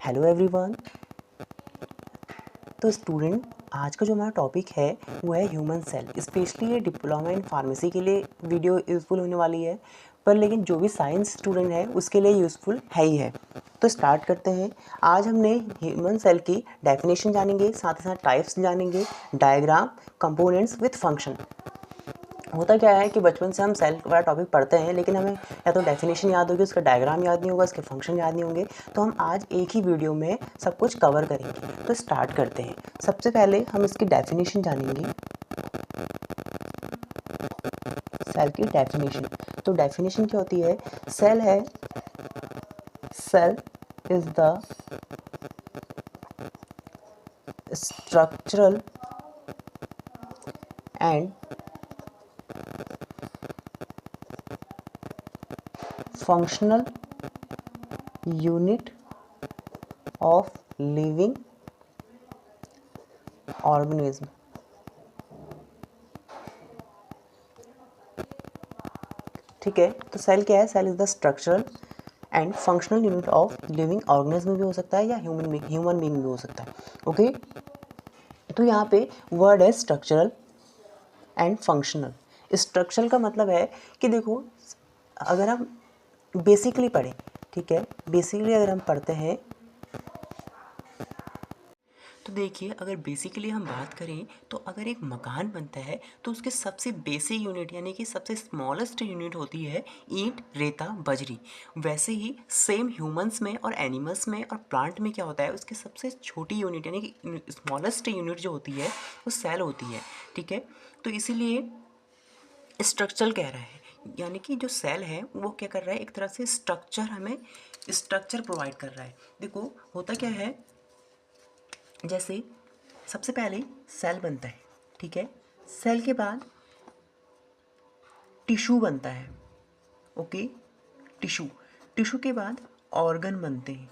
Hello everyone. तो student, आज का जो हमारा टॉपिक है वो है ह्यूमन सेल। स्पेशली ये डिप्लोमा इन फार्मेसी के लिए वीडियो यूज़फुल होने वाली है, पर लेकिन जो भी साइंस स्टूडेंट है उसके लिए यूज़फुल है ही है। तो स्टार्ट करते हैं। आज हमने ह्यूमन सेल की डेफिनेशन जानेंगे, साथ ही साथ टाइप्स जानेंगे, डायग्राम, कंपोनेंट्स विथ फंक्शन। होता क्या है कि बचपन से हम सेल वाला टॉपिक पढ़ते हैं, लेकिन हमें या तो डेफिनेशन याद होगी, उसका डायग्राम याद नहीं होगा, उसके फंक्शन याद नहीं होंगे। तो हम आज एक ही वीडियो में सब कुछ कवर करेंगे। तो स्टार्ट करते हैं। सबसे पहले हम इसकी डेफिनेशन जानेंगे, सेल की डेफिनेशन। तो डेफिनेशन क्या होती है? सेल है, cell is the structural and functional unit of living organism. ठीक है, तो सेल क्या है? Cell is the structural and functional unit of living organism भी हो सकता है या ह्यूमन बीइंग भी हो सकता है। ओके, तो यहाँ पे वर्ड है स्ट्रक्चरल एंड फंक्शनल। स्ट्रक्चरल का मतलब है कि देखो, अगर हम बेसिकली पढ़ें, ठीक है, बेसिकली अगर हम पढ़ते हैं तो देखिए, अगर बेसिकली हम बात करें तो अगर एक मकान बनता है तो उसके सबसे बेसिक यूनिट यानी कि सबसे स्मॉलेस्ट यूनिट होती है ईंट, रेता, बजरी। वैसे ही सेम ह्यूमंस में और एनिमल्स में और प्लांट में क्या होता है, उसकी सबसे छोटी यूनिट यानी कि स्मॉलेस्ट यूनिट जो होती है वो सेल होती है। ठीक है, तो इसीलिए स्ट्रक्चरल कह रहा है, यानी कि जो सेल है वो क्या कर रहा है, एक तरह से स्ट्रक्चर हमें स्ट्रक्चर प्रोवाइड कर रहा है। देखो होता क्या है, जैसे सबसे पहले सेल बनता है, ठीक है, सेल के बाद टिश्यू बनता है। ओके, टिश्यू, टिश्यू के बाद ऑर्गन बनते हैं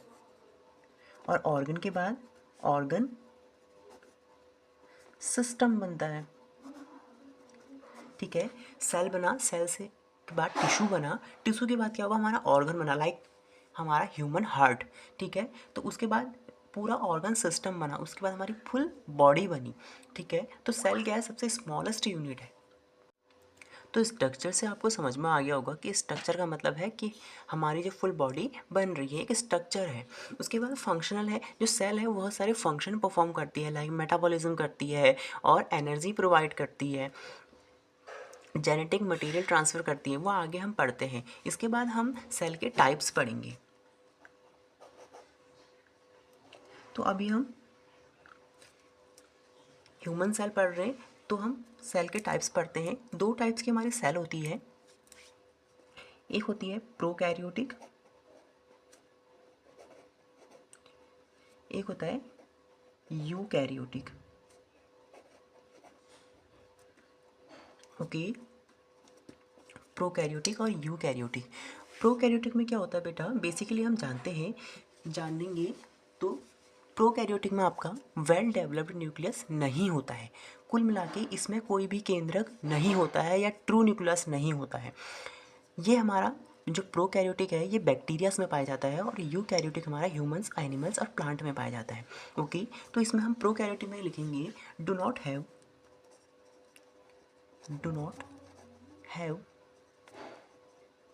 और ऑर्गन के बाद ऑर्गन सिस्टम बनता है। ठीक है, सेल बना, सेल से के बाद टिश्यू बना, टिश्यू के बाद क्या हुआ, हमारा ऑर्गन बना, लाइक हमारा ह्यूमन हार्ट। ठीक है, तो उसके बाद पूरा ऑर्गन सिस्टम बना, उसके बाद हमारी फुल बॉडी बनी। ठीक है, तो सेल क्या है, सबसे स्मॉलेस्ट यूनिट है। तो स्ट्रक्चर से आपको समझ में आ गया होगा कि स्ट्रक्चर का मतलब है कि हमारी जो फुल बॉडी बन रही है एक स्ट्रक्चर है। उसके बाद फंक्शनल है, जो सेल है वो बहुत सारे फंक्शन परफॉर्म करती है, लाइक मेटाबॉलिज्म करती है और एनर्जी प्रोवाइड करती है, जेनेटिक मटेरियल ट्रांसफ़र करती है, वो आगे हम पढ़ते हैं। इसके बाद हम सेल के टाइप्स पढ़ेंगे। तो अभी हम ह्यूमन सेल पढ़ रहे हैं, तो हम सेल के टाइप्स पढ़ते हैं। दो टाइप्स की हमारी सेल होती है, एक होती है प्रोकैरियोटिक, एक होता है यूकैरियोटिक। ओके, प्रोकैरियोटिक और यूकैरियोटिक। प्रोकैरियोटिक में क्या होता है बेटा, बेसिकली हम जानेंगे तो प्रोकैरियोटिक में आपका वेल डेवलप्ड न्यूक्लियस नहीं होता है। कुल मिला के इसमें कोई भी केंद्रक नहीं होता है या ट्रू न्यूक्लियस नहीं होता है। ये हमारा जो प्रोकैरियोटिक है ये बैक्टीरियास में पाया जाता है और यूकैरियोटिक हमारा ह्यूमंस, एनिमल्स और प्लांट में पाया जाता है। ओके, तो इसमें हम प्रोकैरियोटिक में लिखेंगे do not have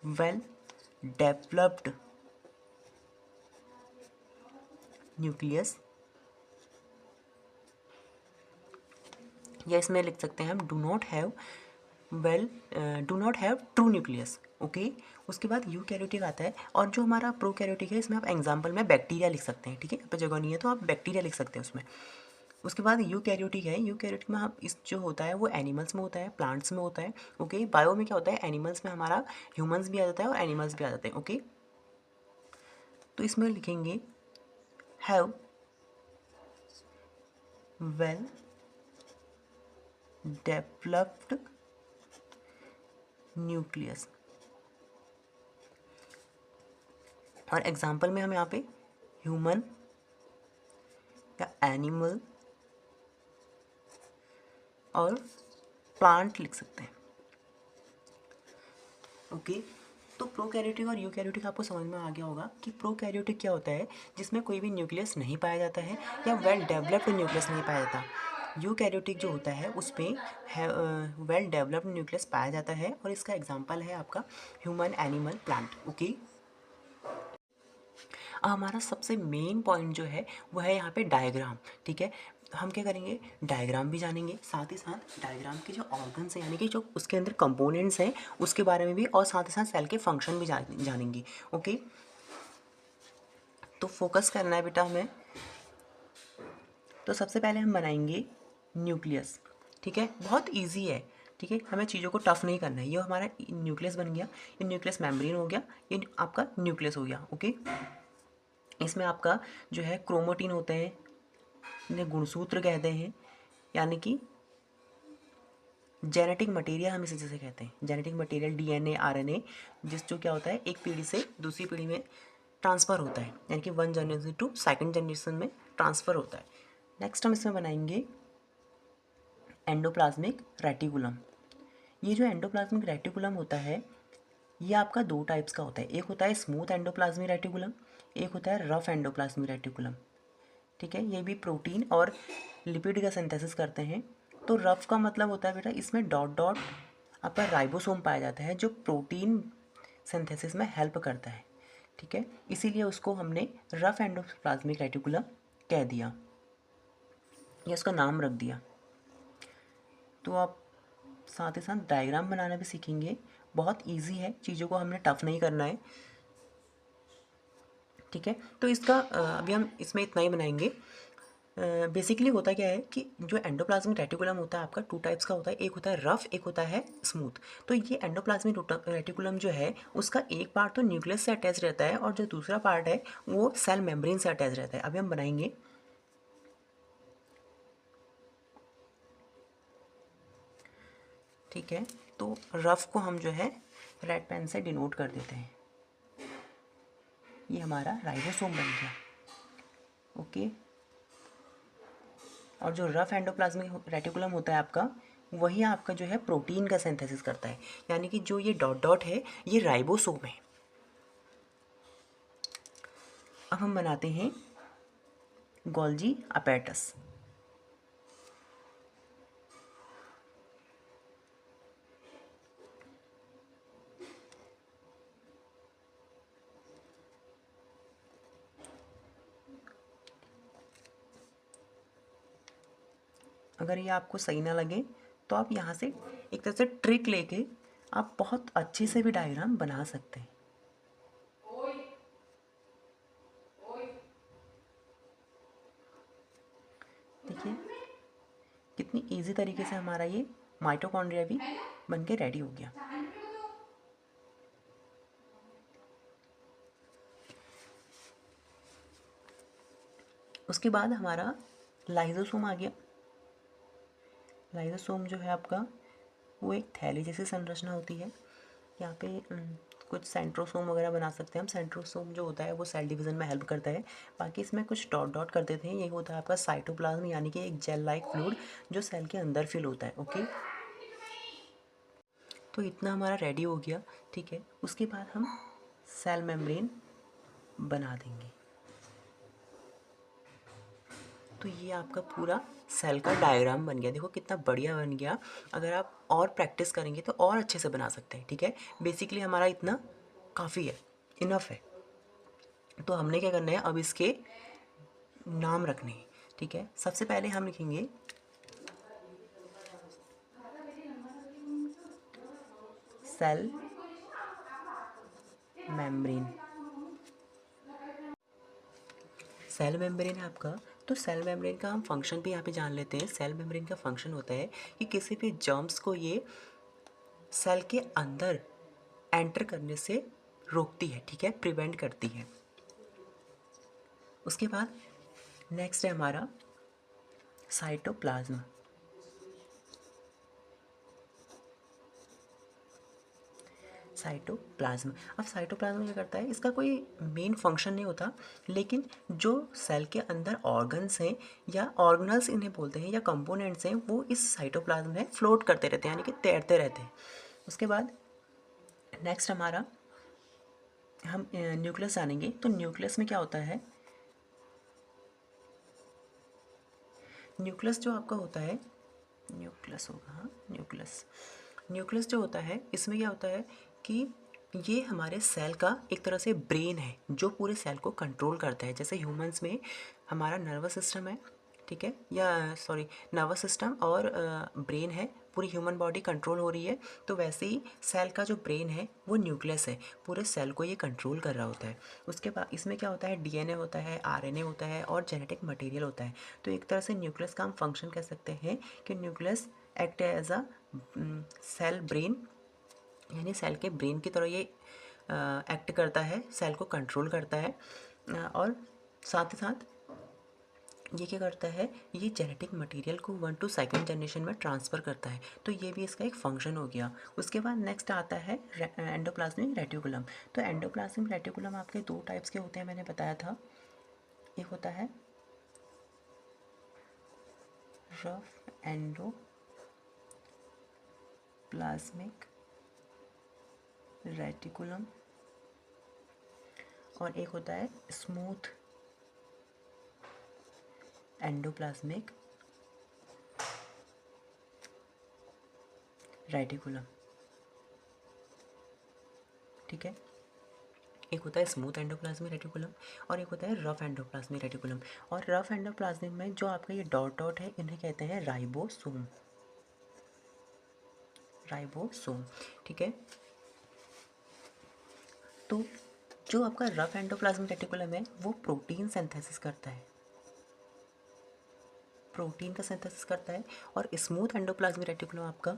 well developed nucleus, या इसमें लिख सकते हैं हम do not have true nucleus. Okay, उसके बाद यूकैरियोटिक आता है, और जो हमारा प्रोकैरियोटिक है इसमें आप एग्जांपल में बैक्टीरिया लिख सकते हैं। ठीक है, यहाँ पे जगह नहीं है तो आप बैक्टीरिया लिख सकते हैं उसमें। उसके बाद यूकैरियोटिक है, यूकैरियोटिक में आप इस जो होता है वो एनिमल्स में होता है, प्लांट्स में होता है। ओके, बायो में क्या होता है, एनिमल्स में हमारा ह्यूमंस भी आ जाता है और एनिमल्स भी आ जाते हैं। ओके, तो इसमें लिखेंगे हैव वेल डेवलप्ड न्यूक्लियस, और एग्जांपल में हम यहाँ पे ह्यूमन या एनिमल और प्लांट लिख सकते हैं। ओके, तो प्रोकैरियोटिक और यूकैरियोटिक आपको समझ में आ गया होगा कि प्रोकैरियोटिक क्या होता है, जिसमें कोई भी न्यूक्लियस नहीं पाया जाता है या वेल डेवलप्ड न्यूक्लियस नहीं पाया जाता। यूकैरियोटिक जो होता है उस पर वेल डेवलप्ड न्यूक्लियस पाया जाता है, और इसका एग्जांपल है आपका ह्यूमन, एनिमल, प्लांट। ओके, हमारा सबसे मेन पॉइंट जो है वो है यहाँ पे डायग्राम। ठीक है, हम क्या करेंगे, डायग्राम भी जानेंगे, साथ ही साथ डायग्राम के जो ऑर्गन्स हैं यानी कि जो उसके अंदर कंपोनेंट्स हैं उसके बारे में भी, और साथ ही साथ सेल के फंक्शन भी जानेंगे। ओके, तो फोकस करना है बेटा हमें। तो सबसे पहले हम बनाएंगे न्यूक्लियस। ठीक है, बहुत ईजी है। ठीक है, हमें चीज़ों को टफ नहीं करना है। ये हमारा न्यूक्लियस बन गया, ये न्यूक्लियस मेम्ब्रेन हो गया, ये आपका न्यूक्लियस हो गया। ओके, इसमें आपका जो है क्रोमोटिन होते हैं, इन्हें गुणसूत्र कहते हैं, यानी कि जेनेटिक मटेरियल हम इसे जैसे कहते हैं, जेनेटिक मटेरियल डीएनए, आरएनए, जो क्या होता है एक पीढ़ी से दूसरी पीढ़ी में ट्रांसफ़र होता है, यानी कि one generation to second generation में ट्रांसफ़र होता है। नेक्स्ट हम इसमें बनाएंगे एंडोप्लाज्मिक रेटिकुलम। ये जो एंडोप्लाज्मिक रेटिकुलम होता है ये आपका दो टाइप्स का होता है, एक होता है स्मूथ एंडोप्लाज्मिक रेटिकुलम, एक होता है रफ एंडोप्लाज्मिक रेटिकुलम। ठीक है, ये भी प्रोटीन और लिपिड का सिंथेसिस करते हैं। तो रफ का मतलब होता है बेटा इसमें डॉट डॉट आपका राइबोसोम पाया जाता है जो प्रोटीन सिंथेसिस में हेल्प करता है। ठीक है, इसीलिए उसको हमने रफ एंडोप्लाज्मिक रेटिकुलम कह दिया या उसका नाम रख दिया। तो आप साथ ही साथ डायग्राम बनाना भी सीखेंगे, बहुत इजी है, चीज़ों को हमने टफ नहीं करना है। ठीक है, तो इसका अभी हम इसमें इतना ही बनाएंगे। बेसिकली होता क्या है कि जो एंडोप्लाज्मिक रेटिकुलम होता है आपका टू टाइप्स का होता है, एक होता है रफ, एक होता है स्मूथ। तो ये एंडोप्लाज्मिक रेटिकुलम जो है उसका एक पार्ट तो न्यूक्लियस से अटैच रहता है और जो दूसरा पार्ट है वो सेल मेम्ब्रेन से अटैच रहता है। अभी हम बनाएंगे। ठीक है, तो रफ को हम जो है रेड पेन से डिनोट कर देते हैं। ये हमारा राइबोसोम बन गया। ओके, और जो रफ एंडोप्लाज्मिक रेटिकुलम होता है आपका वही आपका जो है प्रोटीन का सिंथेसिस करता है, यानी कि जो ये डॉट डॉट है ये राइबोसोम है। अब हम बनाते हैं गोल्जी अपैरेटस। अगर ये आपको सही ना लगे तो आप यहाँ से एक तरह से ट्रिक लेके आप बहुत अच्छे से भी डायग्राम बना सकते हैं। देखिए कितनी इजी तरीके से हमारा ये माइटोकॉन्ड्रिया भी बन के रेडी हो गया। उसके बाद हमारा लाइजोसोम आ गया। लाइजोसोम जो है आपका वो एक थैली जैसी संरचना होती है। यहाँ पे कुछ सेंट्रोसोम वगैरह बना सकते हैं हम। सेंट्रोसोम जो होता है वो सेल डिवीज़न में हेल्प करता है। बाकी इसमें कुछ डॉट डॉट कर देते हैं, ये होता है आपका साइटोप्लाज्म, यानी कि एक जेल लाइक फ्लूइड जो सेल के अंदर फिल होता है। ओके, तो इतना हमारा रेडी हो गया। ठीक है, उसके बाद हम सेल मेम्ब्रेन बना देंगे। तो ये आपका पूरा सेल का डायग्राम बन गया। देखो कितना बढ़िया बन गया। अगर आप और प्रैक्टिस करेंगे तो और अच्छे से बना सकते हैं। ठीक है, बेसिकली हमारा इतना काफ़ी है, इनफ है। तो हमने क्या करना है, अब इसके नाम रखने हैं। ठीक है, सबसे पहले हम लिखेंगे सेल मेम्ब्रेन। सेल मेम्ब्रेन है आपका, तो सेल मेम्ब्रेन का हम फंक्शन भी यहाँ पे जान लेते हैं। सेल मेम्ब्रेन का फंक्शन होता है कि किसी भी जर्म्स को ये सेल के अंदर एंटर करने से रोकती है। ठीक है, प्रिवेंट करती है। उसके बाद नेक्स्ट है हमारा साइटोप्लाज्म। साइटोप्लाज्म, अब साइटोप्लाज्म क्या करता है, इसका कोई मेन फंक्शन नहीं होता, लेकिन जो सेल के अंदर ऑर्गन्स हैं या ऑर्गनल्स इन्हें बोलते हैं या कंपोनेंट्स हैं वो इस साइटोप्लाज्म में फ्लोट करते रहते हैं, यानी कि तैरते रहते हैं। उसके बाद नेक्स्ट हमारा हम न्यूक्लियस जानेंगे। तो न्यूक्लियस में क्या होता है, न्यूक्लियस जो आपका होता है, न्यूक्लियस होगा, हाँ न्यूक्लियस, न्यूक्लियस जो होता है इसमें क्या होता है कि ये हमारे सेल का एक तरह से ब्रेन है जो पूरे सेल को कंट्रोल करता है। जैसे ह्यूमंस में हमारा नर्वस सिस्टम है, ठीक है, या सॉरी नर्वस सिस्टम और ब्रेन है, पूरी ह्यूमन बॉडी कंट्रोल हो रही है, तो वैसे ही सेल का जो ब्रेन है वो न्यूक्लियस है, पूरे सेल को ये कंट्रोल कर रहा होता है। उसके बाद इसमें क्या होता है, डीएनए होता है, आरएनए होता है और जेनेटिक मटेरियल होता है। तो एक तरह से न्यूक्लियस का हम फंक्शन कह सकते हैं कि nucleus act as a cell brain, यानी सेल के ब्रेन की तरह ये एक्ट करता है, सेल को कंट्रोल करता है। और साथ ही साथ ये क्या करता है, ये जेनेटिक मटेरियल को 1 to 2nd जनरेशन में ट्रांसफ़र करता है। तो ये भी इसका एक फंक्शन हो गया। उसके बाद नेक्स्ट आता है एंडोप्लाज्मिक रेटिकुलम। तो एंडोप्लाज्मिक रेटिकुलम आपके 2 टाइप्स के होते हैं, मैंने बताया था। एक होता है रफ एंडोप्लाज्मिक रेटिकुलम और एक होता है स्मूथ एंडोप्लाज्मिक रेटिकुलम, ठीक है। एक होता है स्मूथ एंडोप्लाज्मिक रेटिकुलम और एक होता है रफ एंडोप्लाज्मिक रेटिकुलम। और रफ एंडोप्लाज्मिक में जो आपका ये डॉट डॉट है इन्हें कहते हैं राइबोसोम, राइबोसोम, ठीक है। तो जो आपका रफ एंडोप्लाज्मिक रेटिकुलम है वो प्रोटीन सिंथेसिस करता है, प्रोटीन का सिंथेसिस करता है। और स्मूथ एंडोप्लाज्मिक रेटिकुलम आपका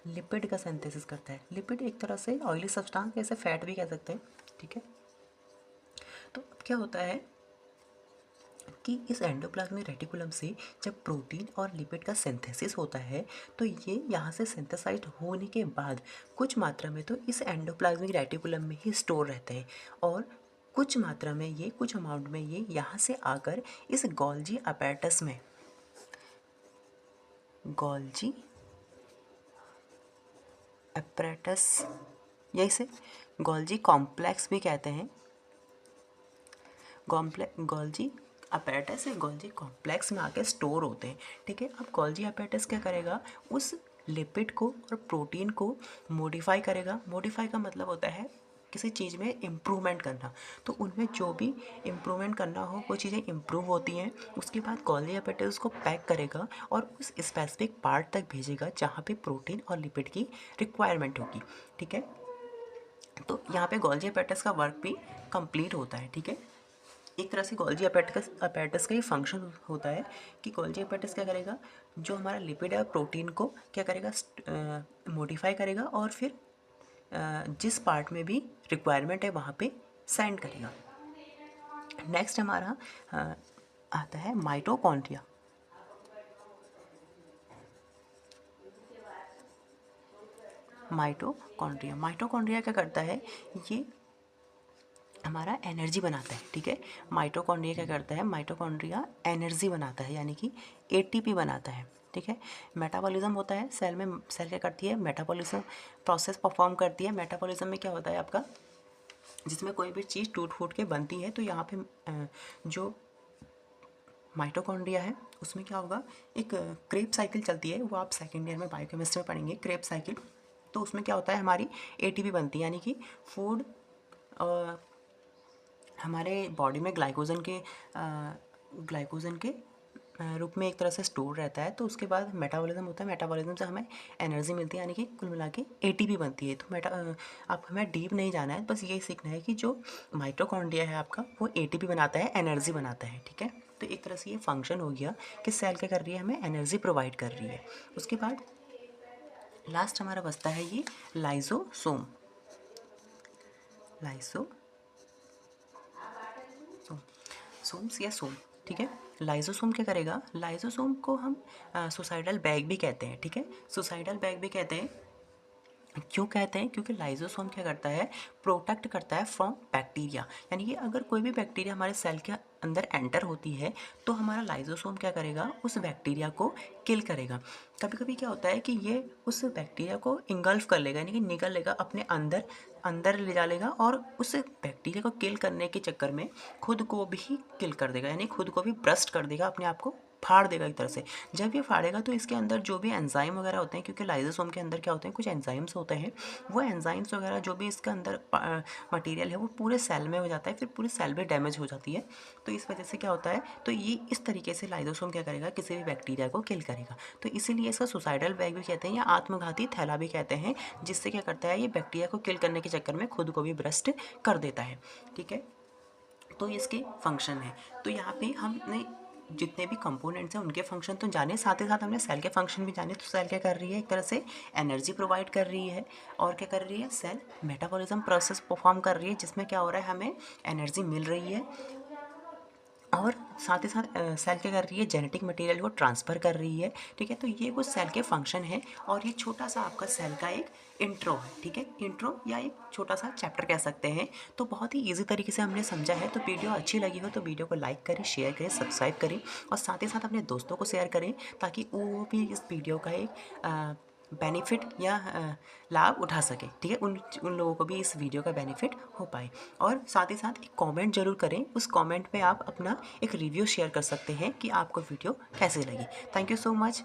लिपिड का सिंथेसिस करता है। लिपिड एक तरह से ऑयली सब्सटेंस, जैसे फैट भी कह सकते हैं, ठीक है। तो अब क्या होता है कि इस एंडोप्लाज्मिक रेटिकुलम से जब प्रोटीन और लिपिड का सिंथेसिस होता है तो ये यहाँ से सिंथेसाइज्ड होने के बाद कुछ मात्रा में तो इस एंडोप्लाज्मिक रेटिकुलम में ही स्टोर रहते हैं और कुछ मात्रा में ये, कुछ अमाउंट में ये यहाँ से आकर इस गोल्जी अपैरेटस में, गोल्जी अपैरेटस या इसे गोल्जी कॉम्प्लेक्स भी कहते हैं, गोल्जी अपैरेटस या गोल्जी कॉम्प्लेक्स में आके स्टोर होते हैं, ठीक है। अब गोल्जी अपैरेटस क्या करेगा, उस लिपिड को और प्रोटीन को मॉडिफाई करेगा। मॉडिफाई का मतलब होता है किसी चीज़ में इम्प्रूवमेंट करना। तो उनमें जो भी इम्प्रूवमेंट करना हो वो चीज़ें इम्प्रूव होती हैं। उसके बाद गोल्जी अपैरेटस उसको पैक करेगा और उस स्पेसिफिक पार्ट तक भेजेगा जहाँ पे प्रोटीन और लिपिड की रिक्वायरमेंट होगी, ठीक है। तो यहाँ पे गोल्जी अपैरेटस का वर्क भी कंप्लीट होता है, ठीक है। एक तरह से गोल्जी अपैरेटस का ही फंक्शन होता है कि गोल्जी अपैरेटस क्या करेगा, जो हमारा लिपिड है प्रोटीन को क्या करेगा, मॉडिफाई करेगा और फिर जिस पार्ट में भी रिक्वायरमेंट है वहाँ पे सेंड करेगा। नेक्स्ट हमारा आता है माइटोकॉन्ड्रिया। माइटोकॉन्ड्रिया, माइटोकॉन्ड्रिया क्या करता है, ये हमारा एनर्जी बनाता है, ठीक है। माइटोकॉन्ड्रिया क्या करता है, माइटोकॉन्ड्रिया एनर्जी बनाता है, यानी कि एटीपी बनाता है, ठीक है। मेटाबॉलिज्म होता है सेल में, सेल क्या करती है, मेटाबॉलिज्म प्रोसेस परफॉर्म करती है। मेटाबॉलिज्म में क्या होता है आपका, जिसमें कोई भी चीज़ टूट फूट के बनती है, तो यहाँ पे जो माइटोकॉन्ड्रिया है उसमें क्या होगा, एक क्रेब साइकिल चलती है, वो आप सेकेंड ईयर में बायोकेमिस्ट्री में पढ़ेंगे, क्रेब साइकिल। तो उसमें क्या होता है, हमारी एटीपी बनती है, यानी कि फूड हमारे बॉडी में ग्लाइकोजन के रूप में एक तरह से स्टोर रहता है। तो उसके बाद मेटाबॉलिज्म होता है, मेटाबॉलिज्म से हमें एनर्जी मिलती है, यानी कि कुल मिला के एटीपी बनती है। तो आप हमें डीप नहीं जाना है, बस ये सीखना है कि जो माइटोकॉन्ड्रिया है आपका वो एटीपी बनाता है, एनर्जी बनाता है, ठीक है। तो एक तरह से ये फंक्शन हो गया कि सेल क्या कर रही है, हमें एनर्जी प्रोवाइड कर रही है। उसके बाद लास्ट हमारा बचता है ये लाइजोसोम, लाइजोसोम सोम्स या सोम, ठीक है। लाइजोसोम क्या करेगा, लाइजोसोम को हम सुसाइडल बैग भी कहते हैं, ठीक है, सुसाइडल बैग भी कहते हैं। क्यों कहते हैं? क्योंकि लाइसोसोम क्या करता है, प्रोटेक्ट करता है फ्रॉम बैक्टीरिया। यानी कि अगर कोई भी बैक्टीरिया हमारे सेल के अंदर एंटर होती है तो हमारा लाइसोसोम क्या करेगा, उस बैक्टीरिया को किल करेगा। कभी कभी क्या होता है कि ये उस बैक्टीरिया को इंगल्फ कर लेगा, यानी कि निगल लेगा, अपने अंदर अंदर ले जा लेगा और उस बैक्टीरिया को किल करने के चक्कर में खुद को भी किल कर देगा, यानी खुद को भी ब्रस्ट कर देगा, अपने आप को फाड़ देगा एक तरह से। जब ये फाड़ेगा तो इसके अंदर जो भी एंजाइम वगैरह होते हैं, क्योंकि लाइसोसोम के अंदर क्या होते हैं, कुछ एंजाइम्स होते हैं, वो एंजाइम्स वगैरह जो भी इसके अंदर मटेरियल है वो पूरे सेल में हो जाता है, फिर पूरी सेल भी डैमेज हो जाती है। तो इस वजह से क्या होता है, तो ये इस तरीके से लाइसोसोम क्या करेगा, किसी भी बैक्टीरिया को किल करेगा। तो इसीलिए इसका सुसाइडल बैग भी कहते हैं या आत्मघाती थैला भी कहते हैं, जिससे क्या करता है, ये बैक्टीरिया को किल करने के चक्कर में खुद को भी ब्रस्ट कर देता है। ठीक है, तो इसके फंक्शन है। तो यहाँ पे हमने जितने भी कंपोनेंट्स हैं उनके फंक्शन तो जाने, साथ ही साथ हमने सेल के फंक्शन भी जाने। तो सेल क्या कर रही है, एक तरह से एनर्जी प्रोवाइड कर रही है, और क्या कर रही है, सेल मेटाबॉलिज्म प्रोसेस परफॉर्म कर रही है, जिसमें क्या हो रहा है, हमें एनर्जी मिल रही है। और साथ ही साथ सेल क्या कर रही है, जेनेटिक मटेरियल को ट्रांसफ़र कर रही है। ठीक है, तो ये कुछ सेल के फंक्शन है, और ये छोटा सा आपका सेल का एक इंट्रो है। ठीक है, इंट्रो या एक छोटा सा चैप्टर कह सकते हैं। तो बहुत ही ईजी तरीके से हमने समझा है। तो वीडियो अच्छी लगी हो तो वीडियो को लाइक करें, शेयर करें, सब्सक्राइब करें, और साथ ही साथ अपने दोस्तों को शेयर करें, ताकि वो भी इस वीडियो का एक बेनिफिट या लाभ उठा सके। ठीक है, उन उन लोगों को भी इस वीडियो का बेनिफिट हो पाए। और साथ ही साथ एक कमेंट जरूर करें, उस कमेंट पे आप अपना एक रिव्यू शेयर कर सकते हैं कि आपको वीडियो कैसे लगी। Thank you so much.